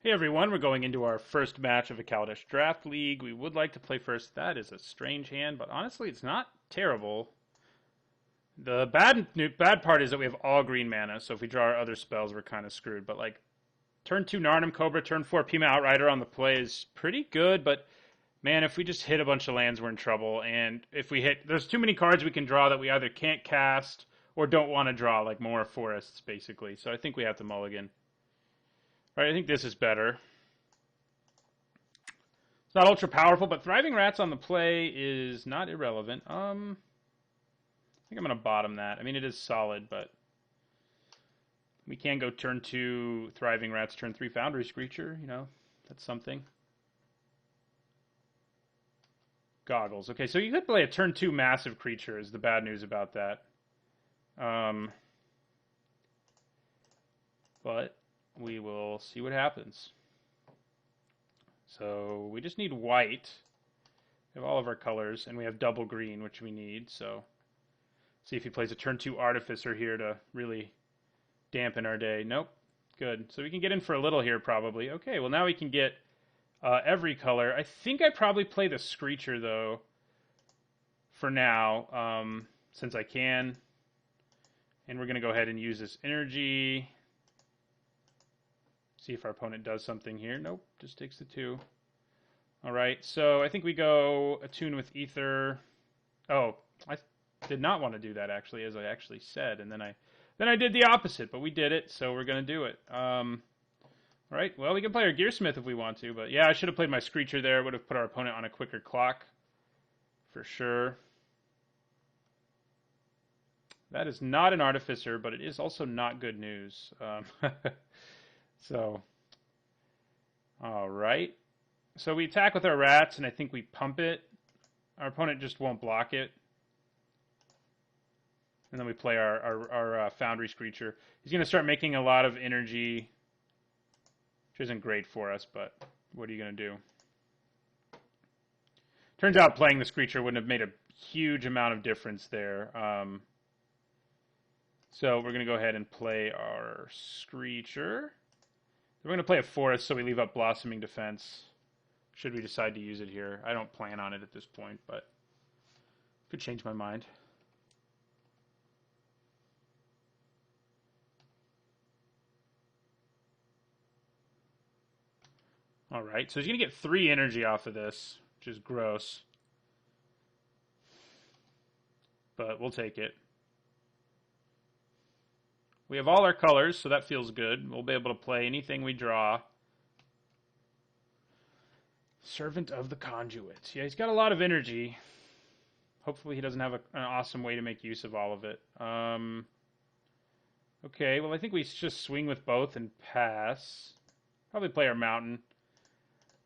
Hey everyone, we're going into our first match of a Kaladesh Draft League. We would like to play first. That is a strange hand, but honestly, it's not terrible. The bad part is that we have all green mana, so if we draw our other spells, we're kind of screwed. But like, turn 2 Narnum Cobra, turn 4 Pima Outrider on the play is pretty good, but man, if we just hit a bunch of lands, we're in trouble. And if we hit, there's too many cards we can draw that we either can't cast or don't want to draw, like more forests, basically. So I think we have to mulligan. All right, I think this is better. It's not ultra powerful, but Thriving Rats on the play is not irrelevant. I think I'm going to bottom that. I mean, it is solid, but we can go turn 2 Thriving Rats, turn 3 Foundry Screecher. You know, that's something. Goggles. Okay, so you could play a turn 2 Massive Creature is the bad news about that. But we will see what happens. So we just need white. We have all of our colors, and we have double green, which we need. So see if he plays a turn 2 Artificer here to really dampen our day. Nope. Good. So we can get in for a little here, probably. Okay, well now we can get every color. I think I probably play the Screecher, though, for now, since I can. And we're going to go ahead and use this energy. See if our opponent does something here. Nope, just takes the 2. All right, so I think we go attune with Ether. Oh, I did not want to do that, actually, as I actually said. And then I did the opposite, but we did it, so we're going to do it. All right, well, we can play our Gearsmith if we want to. But yeah, I should have played my Screecher there. Would have put our opponent on a quicker clock, for sure. That is not an Artificer, but it is also not good news. So, all right. So we attack with our rats, and I think we pump it. Our opponent just won't block it. And then we play our Foundry Screecher. He's going to start making a lot of energy, which isn't great for us, but what are you going to do? Turns out playing the Screecher wouldn't have made a huge amount of difference there. So we're going to go ahead and play our Screecher. We're going to play a Forest, so we leave up Blossoming Defense, should we decide to use it here. I don't plan on it at this point, but could change my mind. All right, so he's going to get 3 energy off of this, which is gross. But we'll take it. We have all our colors, so that feels good. We'll be able to play anything we draw. Servant of the Conduit. Yeah, he's got a lot of energy. Hopefully he doesn't have an awesome way to make use of all of it. Okay, well I think we just swing with both and pass. Probably play our Mountain.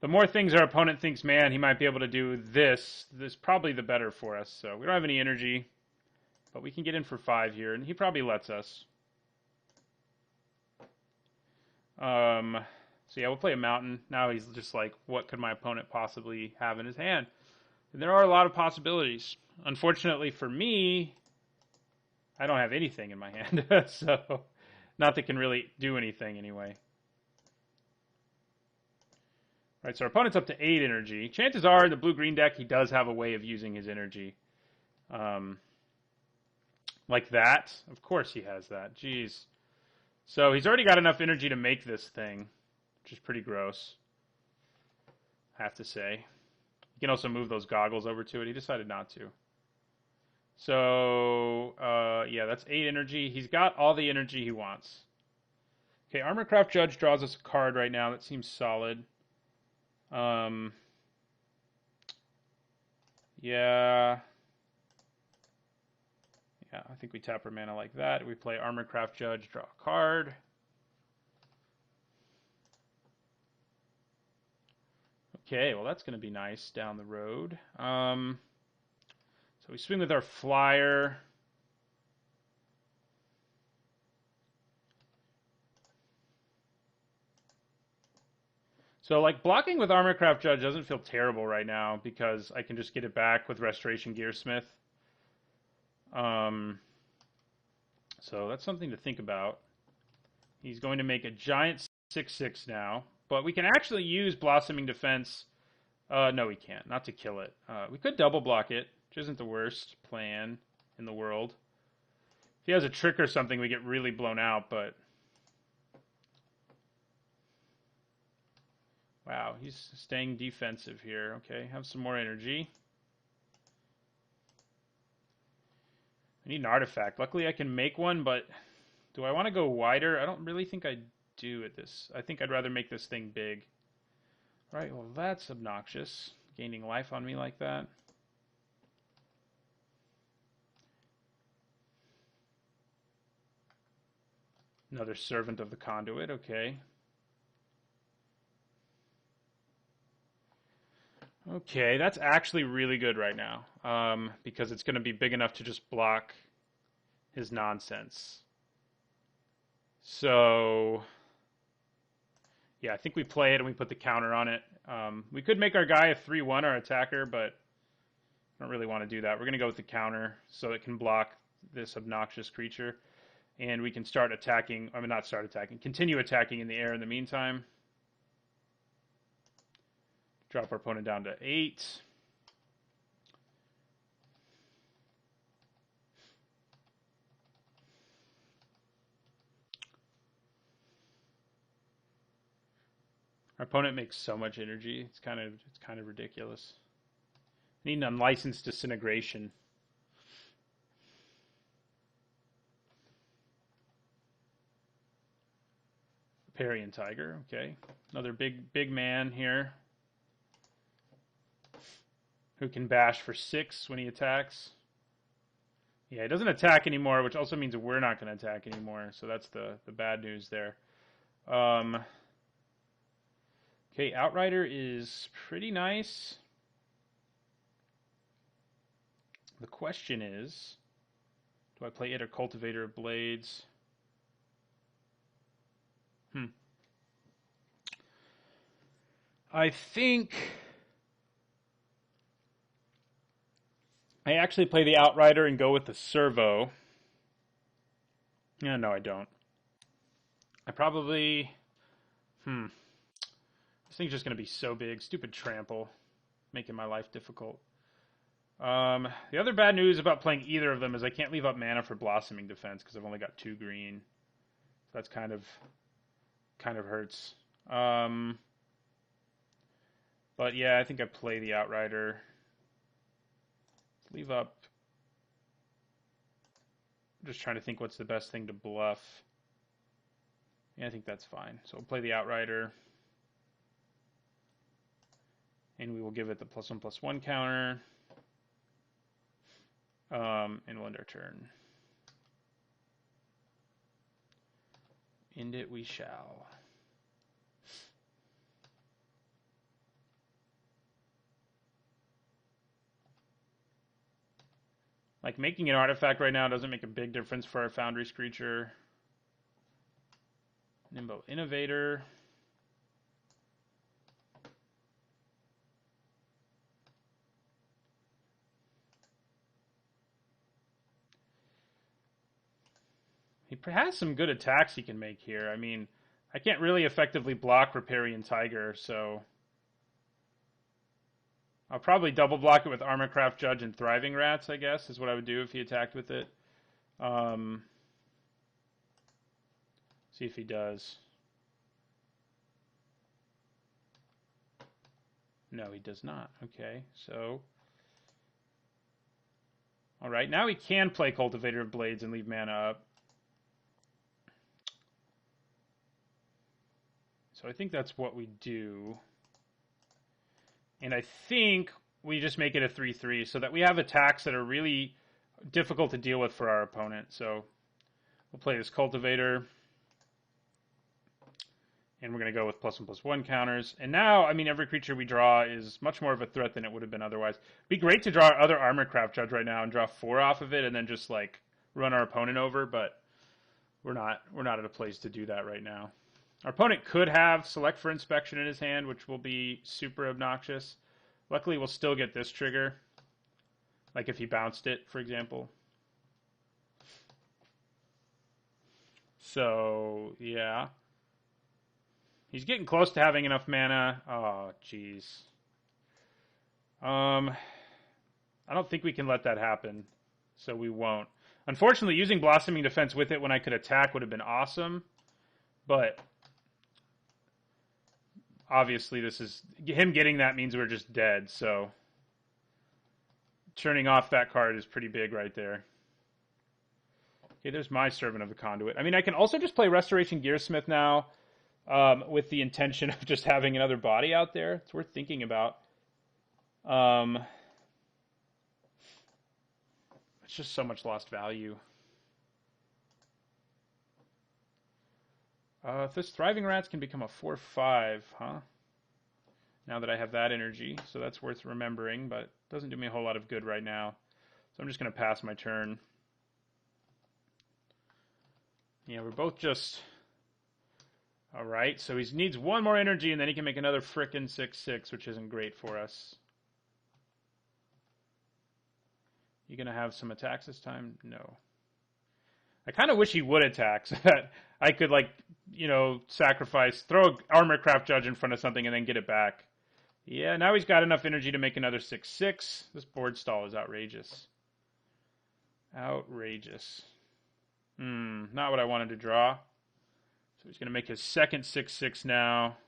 The more things our opponent thinks, man, he might be able to do this is probably the better for us. So we don't have any energy, but we can get in for 5 here, and he probably lets us. So yeah, we'll play a Mountain. Now he's just like, what could my opponent possibly have in his hand? And there are a lot of possibilities. Unfortunately for me, I don't have anything in my hand. So, not that can really do anything anyway. All right, so our opponent's up to 8 energy. Chances are in the blue-green deck, he does have a way of using his energy. Like that. Of course he has that. Jeez. So he's already got enough energy to make this thing, which is pretty gross, I have to say. You can also move those goggles over to it. He decided not to. So, yeah, that's 8 energy. He's got all the energy he wants. Okay, Armorcraft Judge draws us a card right now. That seems solid. Yeah. Yeah, I think we tap our mana like that. We play Armorcraft Judge, draw a card. Okay, well that's going to be nice down the road. So we swing with our Flyer. So like blocking with Armorcraft Judge doesn't feel terrible right now because I can just get it back with Restoration Gearsmith. So that's something to think about. He's going to make a giant 6/6 now. But we can actually use Blossoming Defense. No, we can't. Not to kill it. We could double block it, which isn't the worst plan in the world. If he has a trick or something, we get really blown out, but... Wow, he's staying defensive here. Okay, have some more energy. I need an artifact. Luckily, I can make one, but do I want to go wider? I don't really think I do at this. I think I'd rather make this thing big. All right, well, that's obnoxious, gaining life on me like that. Another Servant of the Conduit, okay. Okay, that's actually really good right now, because it's going to be big enough to just block his nonsense. So, yeah, I think we play it and we put the counter on it. We could make our guy a 3-1, our attacker, but I don't really want to do that. We're going to go with the counter so it can block this obnoxious creature. And we can start attacking, I mean not start attacking, continue attacking in the air in the meantime. Drop our opponent down to 8. Our opponent makes so much energy. It's kind of ridiculous. Need an unlicensed disintegration. Parian Tiger, okay. Another big man here who can bash for 6 when he attacks. Yeah, he doesn't attack anymore, which also means that we're not going to attack anymore. So that's the bad news there. Okay, Outrider is pretty nice. The question is, do I play it or Cultivator of Blades? I think I actually play the Outrider and go with the Servo. Yeah, no, I don't. I probably... This thing's just going to be so big. Stupid trample. Making my life difficult. The other bad news about playing either of them is I can't leave up mana for Blossoming Defense because I've only got 2 green. So that's kind of hurts. But yeah, I think I play the Outrider. Leave up. I'm just trying to think what's the best thing to bluff. Yeah, I think that's fine. So we'll play the Outrider. And we will give it the +1/+1 counter. And we'll end our turn. End it we shall. Like, making an artifact right now doesn't make a big difference for our Foundry's creature. Nimbo Innovator. He has some good attacks he can make here. I mean, I can't really effectively block Riparian Tiger, so... I'll probably double block it with Armorcraft Judge and Thriving Rats, I guess, is what I would do if he attacked with it. See if he does. No, he does not. Okay, so... Alright, now he can play Cultivator of Blades and leave mana up. So I think that's what we do. And I think we just make it a 3/3 so that we have attacks that are really difficult to deal with for our opponent. So we'll play this Cultivator. And we're going to go with +1/+1 counters. And now, I mean, every creature we draw is much more of a threat than it would have been otherwise. It'd be great to draw our other Armorcraft Judge right now and draw 4 off of it and then just, like, run our opponent over. But we're not at a place to do that right now. Our opponent could have Select for Inspection in his hand, which will be super obnoxious. Luckily, we'll still get this trigger. Like if he bounced it, for example. So, yeah. He's getting close to having enough mana. Oh, jeez. I don't think we can let that happen, so we won't. Unfortunately, using Blossoming Defense with it when I could attack would have been awesome, but obviously this is him getting that means we're just dead, so turning off that card is pretty big right there. Okay, there's my Servant of the Conduit. I mean, I can also just play Restoration Gearsmith now with the intention of just having another body out there. It's worth thinking about. It's just so much lost value. If this Thriving Rats can become a 4/5, huh? Now that I have that energy, so that's worth remembering, but it doesn't do me a whole lot of good right now. So I'm just going to pass my turn. Yeah, we're both just... Alright, so he needs one more energy, and then he can make another frickin' 6/6, which isn't great for us. You going to have some attacks this time? No. I kind of wish he would attack so that I could, like, you know, sacrifice, throw an Armorcraft Judge in front of something and then get it back. Yeah, now he's got enough energy to make another 6/6. This board stall is outrageous. Outrageous. Not what I wanted to draw. So he's going to make his second 6/6 now.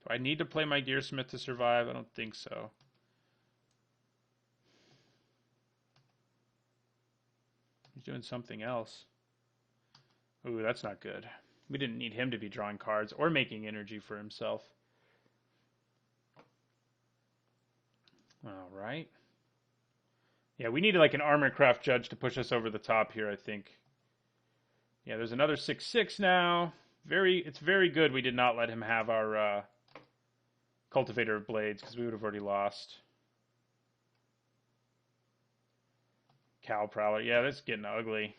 Do I need to play my Gearsmith to survive? I don't think so. He's doing something else. Ooh, that's not good. We didn't need him to be drawing cards or making energy for himself. All right. Yeah, we needed like an Armorcraft Judge to push us over the top here, I think. Yeah, there's another 6/6 now. It's very good we did not let him have our Cultivator of Blades, because we would have already lost. Cow Prowler. Yeah, that's getting ugly.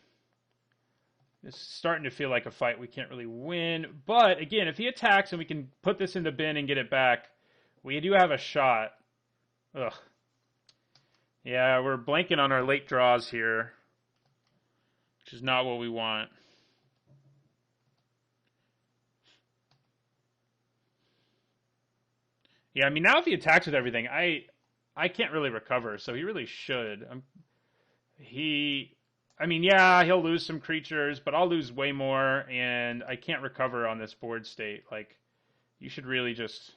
It's starting to feel like a fight we can't really win. But, again, if he attacks and we can put this in the bin and get it back, we do have a shot. Ugh. Yeah, we're blanking on our late draws here, which is not what we want. Yeah, I mean, now if he attacks with everything, I can't really recover, so he really should. I mean, yeah, he'll lose some creatures, but I'll lose way more, and I can't recover on this board state. Like, you should really just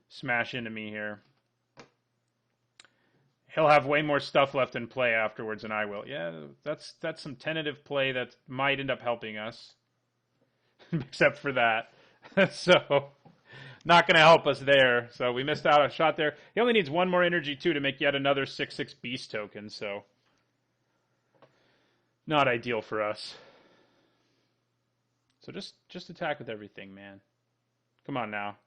smash into me here. He'll have way more stuff left in play afterwards than I will. Yeah, that's some tentative play that might end up helping us. Except for that. So, not going to help us there. So, we missed out a shot there. He only needs one more energy, too, to make yet another 6/6 beast token, so... Not ideal for us. So just attack with everything, man. Come on now.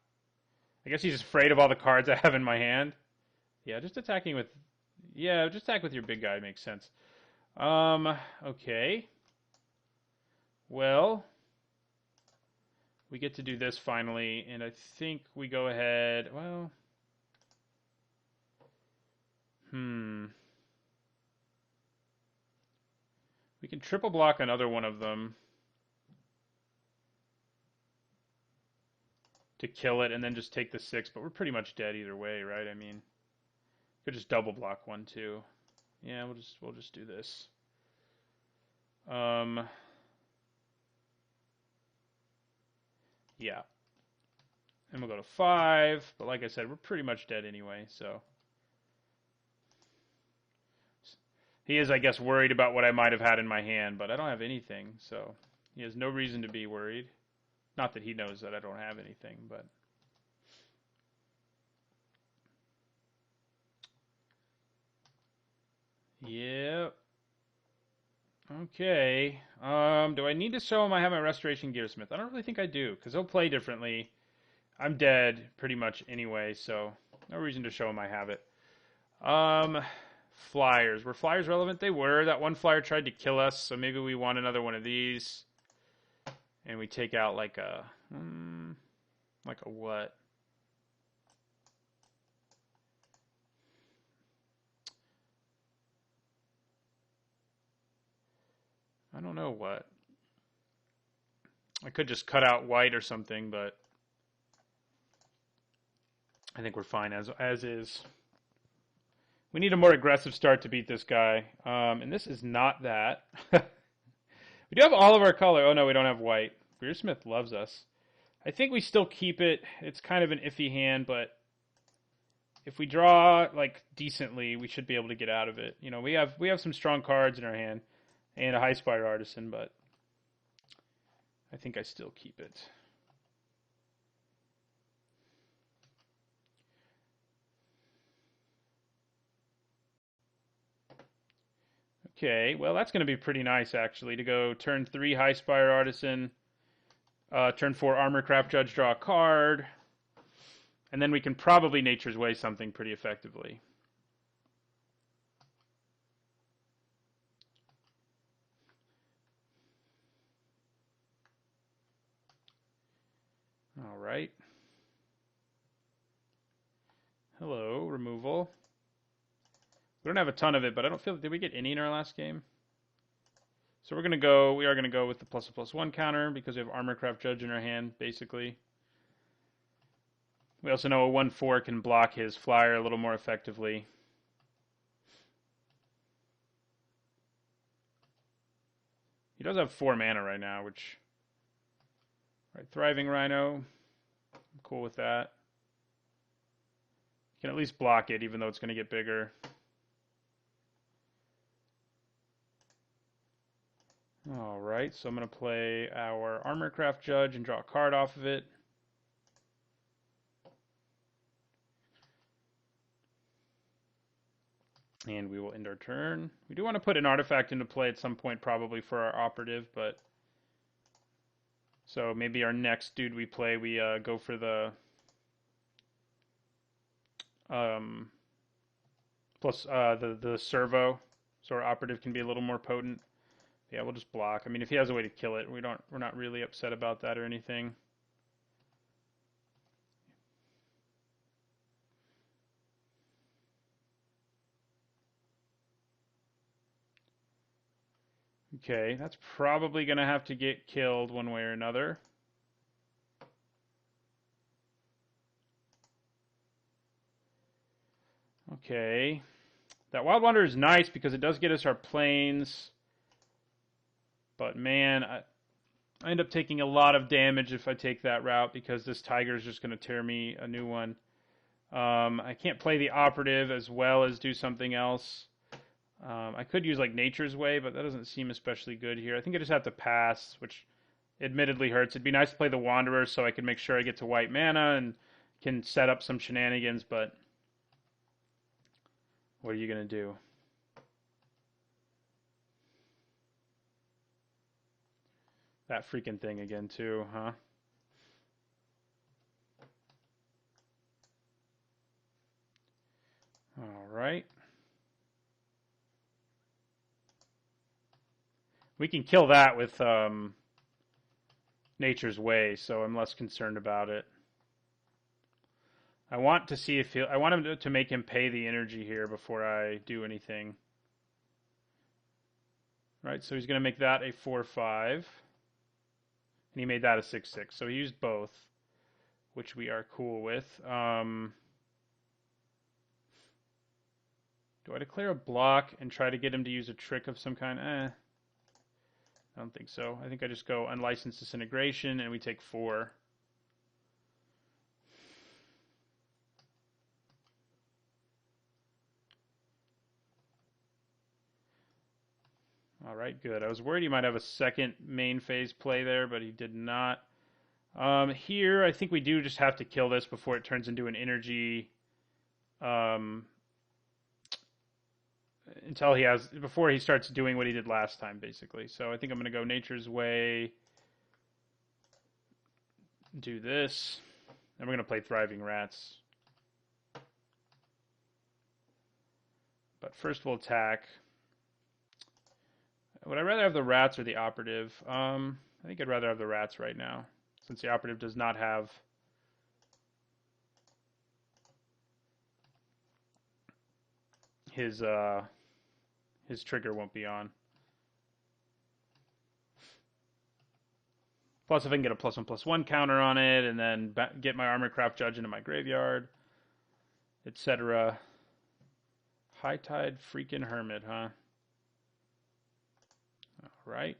I guess he's afraid of all the cards I have in my hand. Yeah, just attacking with... Yeah, just attack with your big guy makes sense. Okay. Well, we get to do this finally, and I think we go ahead... Well... We can triple block another one of them to kill it and then just take the 6, but we're pretty much dead either way, right? I mean, could just double block one too. Yeah, we'll just do this. Yeah. And we'll go to 5, but like I said, we're pretty much dead anyway, so... He is, I guess, worried about what I might have had in my hand, but I don't have anything, so he has no reason to be worried. Not that he knows that I don't have anything, but... Yep. Okay. Do I need to show him I have my Restoration Gearsmith? I don't really think I do, because he'll play differently. I'm dead pretty much anyway, so no reason to show him I have it. Flyers. Were flyers relevant? They were. That one flyer tried to kill us, so maybe we want another one of these. And we take out like a... like a what? I don't know what. I could just cut out white or something, but... I think we're fine as is. We need a more aggressive start to beat this guy. And this is not that. We do have all of our color. Oh, no, we don't have white. Beersmith loves us. I think we still keep it. It's kind of an iffy hand, but if we draw like decently, we should be able to get out of it. You know, we have some strong cards in our hand and a High Spire Artisan, but I think I still keep it. Okay, well, that's going to be pretty nice, actually, to go turn 3 High Spire Artisan, turn 4 Armorcraft Judge, draw a card, and then we can probably Nature's Way something pretty effectively. All right. Hello, removal. We don't have a ton of it, but I don't feel... Did we get any in our last game? So we are going to go with the +1/+1 counter because we have Armorcraft Judge in our hand, basically. We also know a 1/4 can block his flyer a little more effectively. He does have 4 mana right now, which... All right, Thriving Rhino. I'm cool with that. You can at least block it, even though it's going to get bigger. Alright, so I'm going to play our Armorcraft Judge and draw a card off of it. And we will end our turn. We do want to put an artifact into play at some point, probably for our operative, but... So maybe our next dude we play, we go for the... plus the servo, so our operative can be a little more potent. Yeah, we'll just block. I mean, if he has a way to kill it, we're not really upset about that or anything. Okay, that's probably going to have to get killed one way or another. Okay. That Wild Wanderer is nice because it does get us our planes. But man, I end up taking a lot of damage if I take that route because this tiger is just going to tear me a new one. I can't play the operative as well as do something else. I could use like Nature's Way, but that doesn't seem especially good here. I think I just have to pass, which admittedly hurts. It'd be nice to play the Wanderer so I can make sure I get to white mana and can set up some shenanigans, but what are you going to do? That freaking thing again, too, huh? All right. We can kill that with Nature's Way, so I'm less concerned about it. I want to see if I want him to make him pay the energy here before I do anything. Right, so he's going to make that a 4/5. And he made that a 6/6. So he used both, which we are cool with. Do I declare a block and try to get him to use a trick of some kind? I don't think so. I think I just go Unlicensed Disintegration and we take 4. All right, good. I was worried he might have a second main phase play there, but he did not. Here, I think we do just have to kill this before it turns into an energy. Before he starts doing what he did last time, basically. So I think I'm going to go Nature's Way, do this, and we're going to play Thriving Rats. But first we'll attack. Would I rather have the rats or the operative? I think I'd rather have the rats right now, since the operative does not have his trigger won't be on. Plus, if I can get a +1/+1 counter on it, and then get my Armorcraft Judge into my graveyard, etc. High Tide freaking Hermit, huh? All right.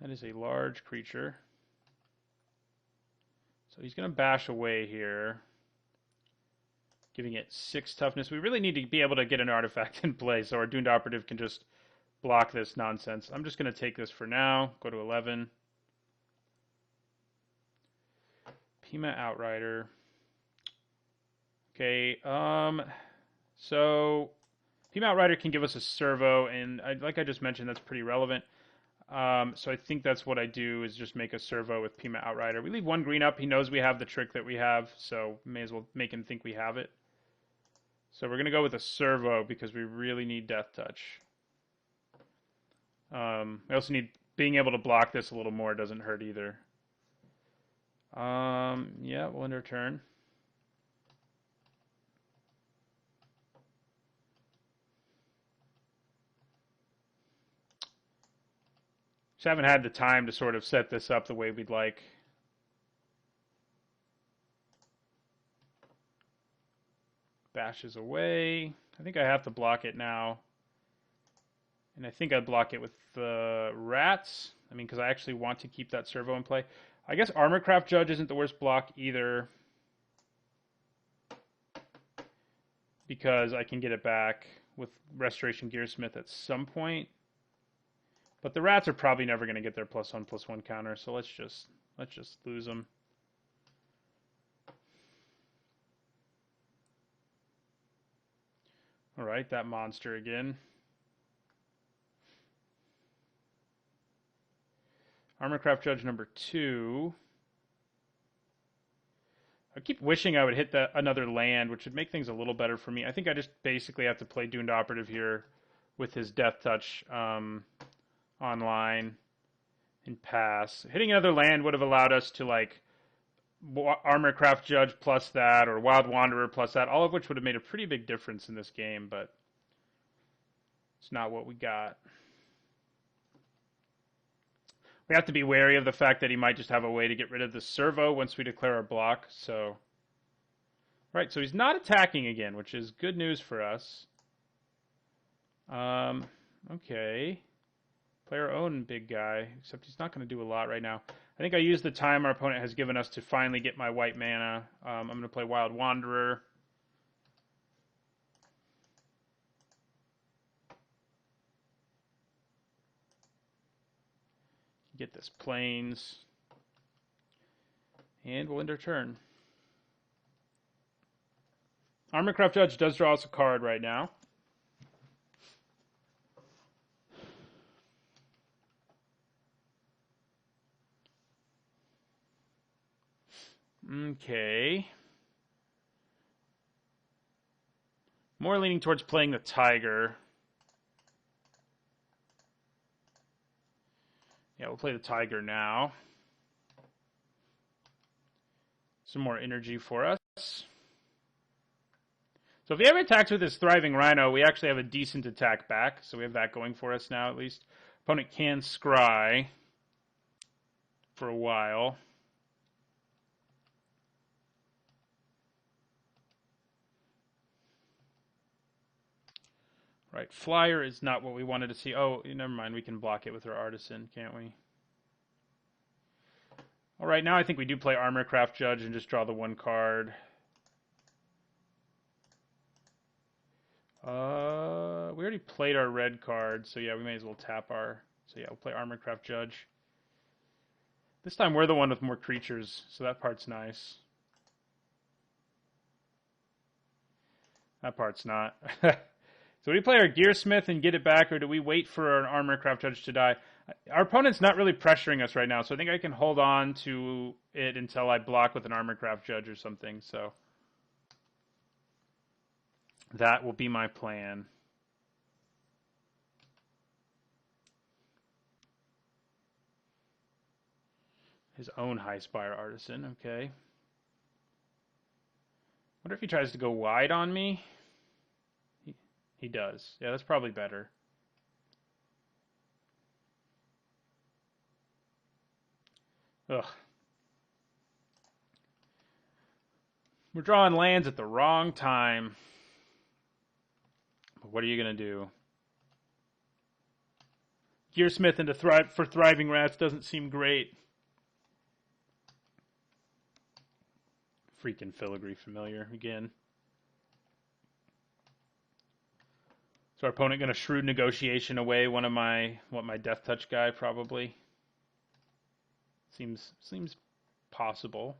That is a large creature. So he's going to bash away here, giving it 6 toughness. We really need to be able to get an artifact in play so our Doomed Operative can just block this nonsense. I'm just going to take this for now. Go to 11. Pima Outrider. Okay, so Pima Outrider can give us a servo, and like I just mentioned, that's pretty relevant. So I think that's what I do, is just make a servo with Pima Outrider. We leave 1 green up. He knows we have the trick that we have, so may as well make him think we have it. So we're going to go with a servo because we really need Death Touch. We also need being able to block this a little more. Doesn't hurt either. Yeah, we'll end our turn. Just haven't had the time to sort of set this up the way we'd like. Bashes away. I think I have to block it now. And I think I'd block it with the rats. I mean, because I actually want to keep that servo in play. I guess Armorcraft Judge isn't the worst block either, because I can get it back with Restoration Gearsmith at some point. But the rats are probably never going to get their +1/+1 counter, so let's just lose them. All right, that monster again. Armorcraft Judge number 2. I keep wishing I would hit another land, which would make things a little better for me. I think I just basically have to play Doomed Operative here with his Death Touch online and pass. Hitting another land would have allowed us to, like, Armorcraft Judge plus that, or Wild Wanderer plus that, all of which would have made a pretty big difference in this game, but it's not what we got. We have to be wary of the fact that he might just have a way to get rid of the servo once we declare our block. So, right, so he's not attacking again, which is good news for us. Okay. Play our own big guy, except he's not going to do a lot right now. I think I used the time our opponent has given us to finally get my white mana. I'm going to play Wild Wanderer. Get this Plains. And we'll end our turn. Armorcraft Judge does draw us a card right now. Okay. More leaning towards playing the Tiger. Yeah, we'll play the Tiger now. Some more energy for us. So if he ever attacks with his Thriving Rhino, we actually have a decent attack back. So we have that going for us now, at least. Opponent can scry for a while. Right, Flyer is not what we wanted to see. Oh, never mind. We can block it with our Artisan, can't we? All right, now I think we do play Armorcraft Judge and just draw the 1 card. We already played our red card, so yeah, we may as well tap our... So yeah, we'll play Armorcraft Judge. This time we're the one with more creatures, so that part's nice. That part's not. So do we play our Gearsmith and get it back, or do we wait for an Armorcraft Judge to die? Our opponent's not really pressuring us right now, so I think I can hold on to it until I block with an Armorcraft Judge or something. So that will be my plan. His own Highspire Artisan, okay. Wonder if he tries to go wide on me. He does. Yeah, that's probably better. Ugh. We're drawing lands at the wrong time. But what are you going to do? Gearsmith into for Thriving Rats doesn't seem great. Freaking Filigree Familiar again. So our opponent going to Shrewd Negotiation away one of my Death Touch guy probably. Seems possible.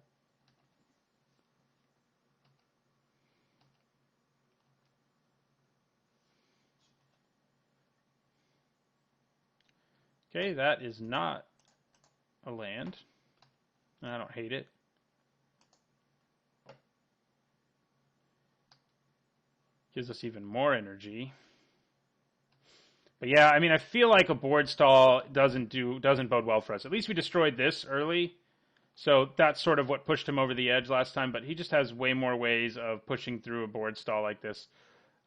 Okay, that is not a land. I don't hate it. Gives us even more energy. But yeah, I mean, I feel like a board stall doesn't bode well for us. At least we destroyed this early, so that's sort of what pushed him over the edge last time. But he just has way more ways of pushing through a board stall like this,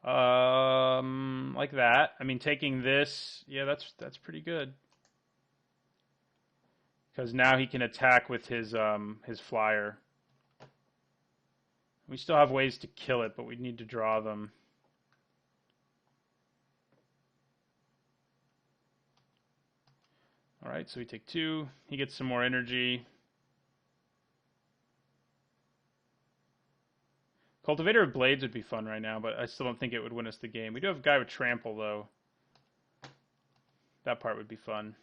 like that. I mean, taking this, yeah, that's pretty good because now he can attack with his flyer. We still have ways to kill it, but we need to draw them. All right, so we take 2. He gets some more energy. Cultivator of Blades would be fun right now, but I still don't think it would win us the game. We do have a guy with Trample, though. That part would be fun.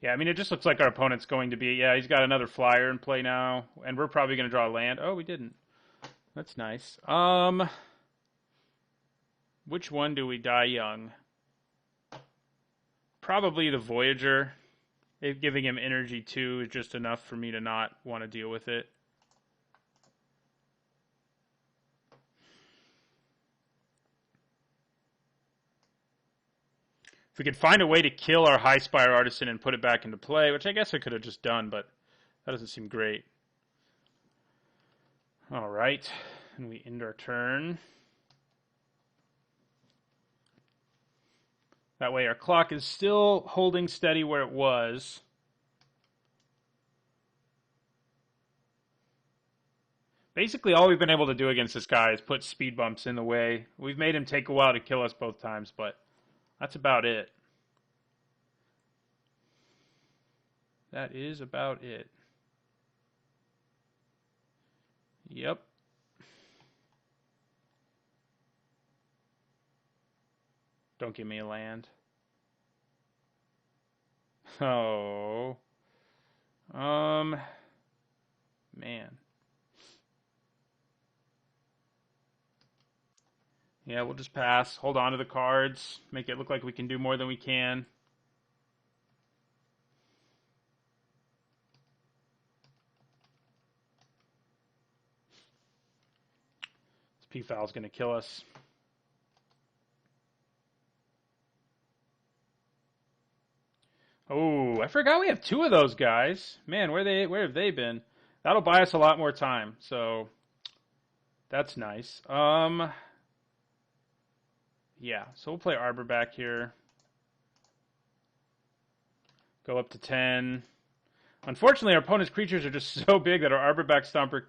Yeah, I mean, it just looks like our opponent's going to be... Yeah, he's got another flyer in play now, and we're probably going to draw a land. Oh, we didn't. That's nice. Which one do we die young? Probably the Voyager. Giving him energy, too, is just enough for me to not want to deal with it. If we could find a way to kill our High Spire Artisan and put it back into play, which I guess I could have just done, but that doesn't seem great. All right, and we end our turn. That way our clock is still holding steady where it was. Basically, all we've been able to do against this guy is put speed bumps in the way. We've made him take a while to kill us both times, but that's about it. That is about it. Yep. Don't give me a land. Oh. Man. Yeah, we'll just pass. Hold on to the cards. Make it look like we can do more than we can. This P-Foul's going to kill us. Oh, I forgot we have 2 of those guys. Man, where have they been? That'll buy us a lot more time, so that's nice. Yeah, so we'll play Arbor back here. Go up to 10. Unfortunately, our opponent's creatures are just so big that our Arborback Stomper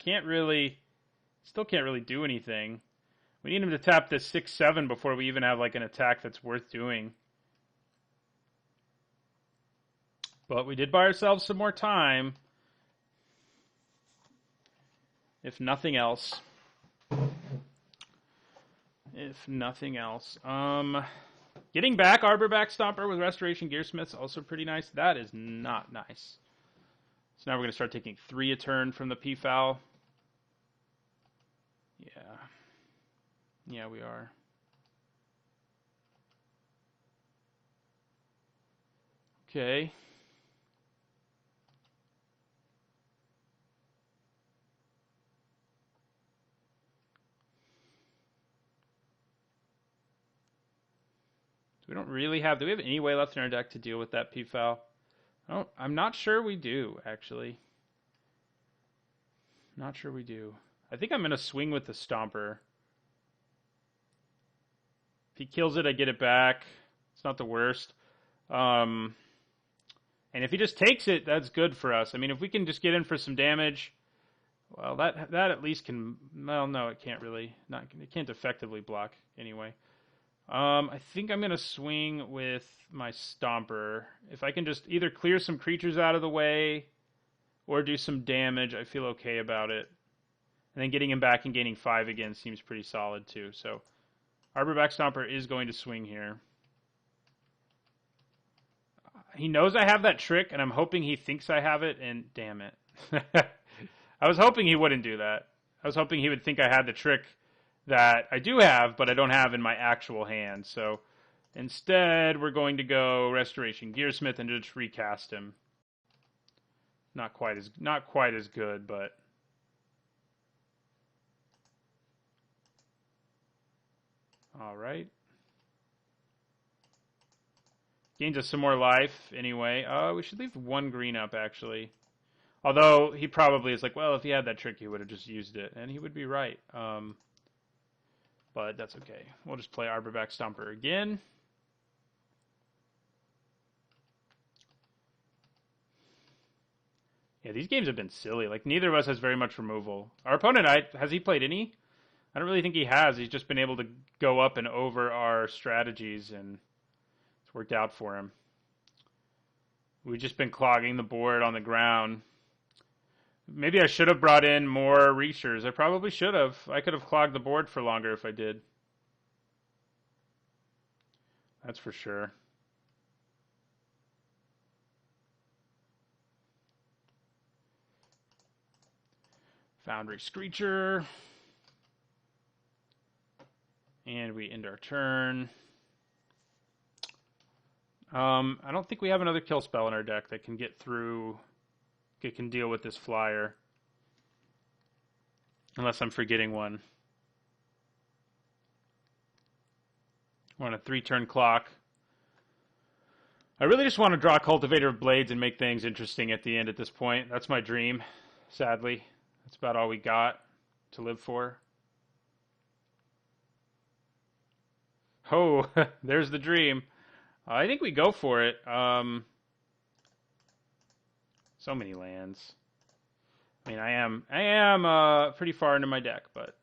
still can't really do anything. We need him to tap this 6/7 before we even have like an attack that's worth doing. But we did buy ourselves some more time. If nothing else. If nothing else. Getting back Arborback Stomper with Restoration Gearsmith's also pretty nice. That is not nice. So now we're going to start taking 3 a turn from the P-Foul. Yeah. Yeah, we are. Okay. We don't really have... Do we have any way left in our deck to deal with that P-Foul? I'm not sure we do, actually. Not sure we do. I think I'm going to swing with the Stomper. If he kills it, I get it back. It's not the worst. And if he just takes it, that's good for us. I mean, if we can just get in for some damage, Well, that at least can. Well, no, it can't really. Not it can't effectively block anyway. I think I'm gonna swing with my Stomper. If I can just either clear some creatures out of the way or do some damage, I feel okay about it. And then getting him back and gaining 5 again seems pretty solid too. So Arborback Stomper is going to swing here. He knows I have that trick, and I'm hoping he thinks I have it, and damn it. I was hoping he wouldn't do that. I was hoping he would think I had the trick that I do have, but I don't have in my actual hand. So instead, we're going to go Restoration Gearsmith and just recast him. Not quite as good, but all right. Gains us some more life anyway. We should leave 1 green up actually. Although he probably is like, well, if he had that trick, he would have just used it, and he would be right. But that's okay. We'll just play Arborback Stomper again. Yeah, these games have been silly. Like, neither of us has very much removal. Our opponent, has he played any? I don't really think he has. He's just been able to go up and over our strategies, and it's worked out for him. We've just been clogging the board on the ground. Maybe I should have brought in more Reachers. I probably should have. I could have clogged the board for longer if I did. That's for sure. Foundry Screecher. And we end our turn. I don't think we have another kill spell in our deck that can get through... It can deal with this flyer. Unless I'm forgetting one. We're on a 3-turn clock. I really just want to draw Cultivator of Blades and make things interesting at the end at this point. That's my dream, sadly. That's about all we got to live for. Oh, there's the dream. I think we go for it. So many lands. I mean, I am pretty far into my deck, but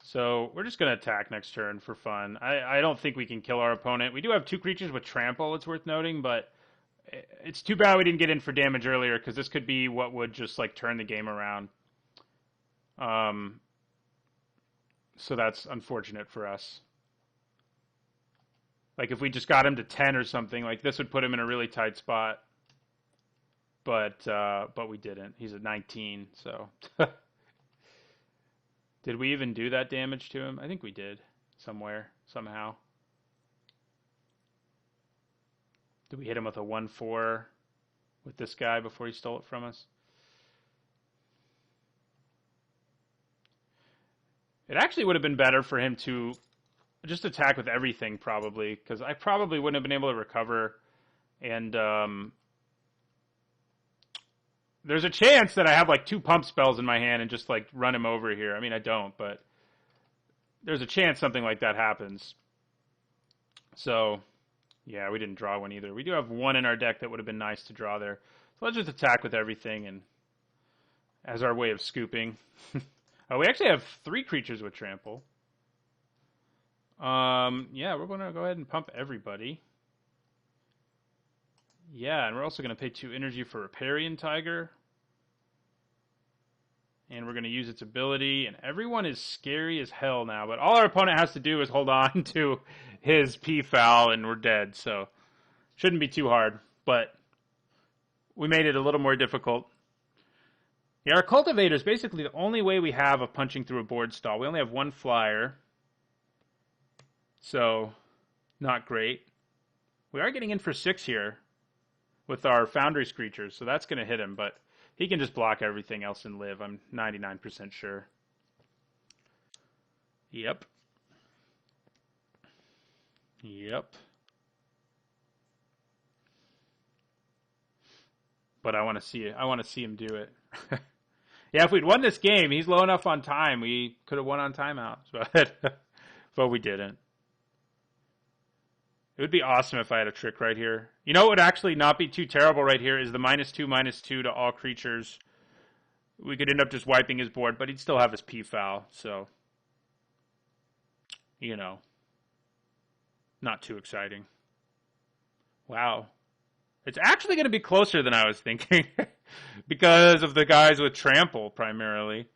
so we're just gonna attack next turn for fun. I don't think we can kill our opponent. We do have 2 creatures with trample. It's worth noting, but it's too bad we didn't get in for damage earlier because this could be what would just like turn the game around. So that's unfortunate for us. Like, if we just got him to 10 or something, like, this would put him in a really tight spot. But we didn't. He's at 19, so. Did we even do that damage to him? I think we did. Somewhere. Somehow. Did we hit him with a 1-4 with this guy before he stole it from us? It actually would have been better for him to... just attack with everything, probably, because I probably wouldn't have been able to recover. And there's a chance that I have, like, 2 pump spells in my hand and just, like, run him over here. I mean, I don't, but there's a chance something like that happens. So, yeah, we didn't draw one either. We do have 1 in our deck that would have been nice to draw there. So let's just attack with everything and as our way of scooping. Oh, we actually have 3 creatures with trample. Yeah, we're going to go ahead and pump everybody. Yeah, and we're also going to pay 2 energy for Riparian Tiger. And we're going to use its ability, and everyone is scary as hell now, but all our opponent has to do is hold on to his P-Foul, and we're dead, so shouldn't be too hard, but we made it a little more difficult. Yeah, our Cultivator is basically the only way we have of punching through a board stall. We only have 1 flyer. So, not great. We are getting in for 6 here with our Foundry Screechers, so that's going to hit him, but he can just block everything else and live. I'm 99% sure. Yep. But I want to see him do it. Yeah, if we'd won this game, he's low enough on time. We could have won on timeout, but we didn't. It would be awesome if I had a trick right here. You know what would actually not be too terrible right here is the -2/-2 to all creatures. We could end up just wiping his board, but he'd still have his P-foul, so, you know, not too exciting. Wow. It's actually going to be closer than I was thinking because of the guys with trample primarily.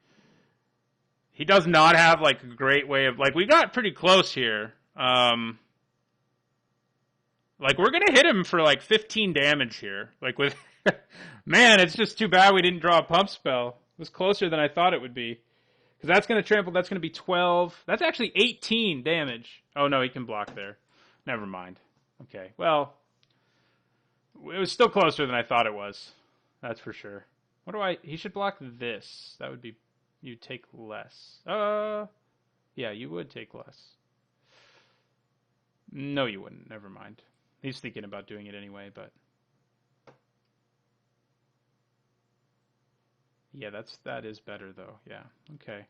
He does not have like a great way of, like, we got pretty close here. Like, we're going to hit him for like 15 damage here. Like, with, man, it's just too bad we didn't draw a pump spell. It was closer than I thought it would be. Because that's going to trample, that's going to be 12. That's actually 18 damage. Oh, no, he can block there. Never mind. Okay, well, it was still closer than I thought it was. That's for sure. What do I... He should block this. That would be... You'd take less. Yeah, you would take less. No, you wouldn't. Never mind. He's thinking about doing it anyway, but... Yeah, that is better, though. Yeah, okay.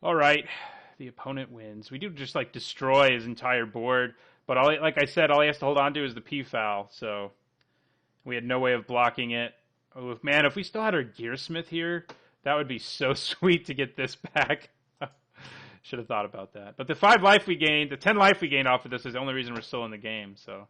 All right. The opponent wins. We do just, like, destroy his entire board. But, like I said, all he has to hold on to is the P-foul, so... We had no way of blocking it. Oh, man, if we still had our Gearsmith here, that would be so sweet to get this back. Should have thought about that. But the 5 life we gained, the 10 life we gained off of this is the only reason we're still in the game, so...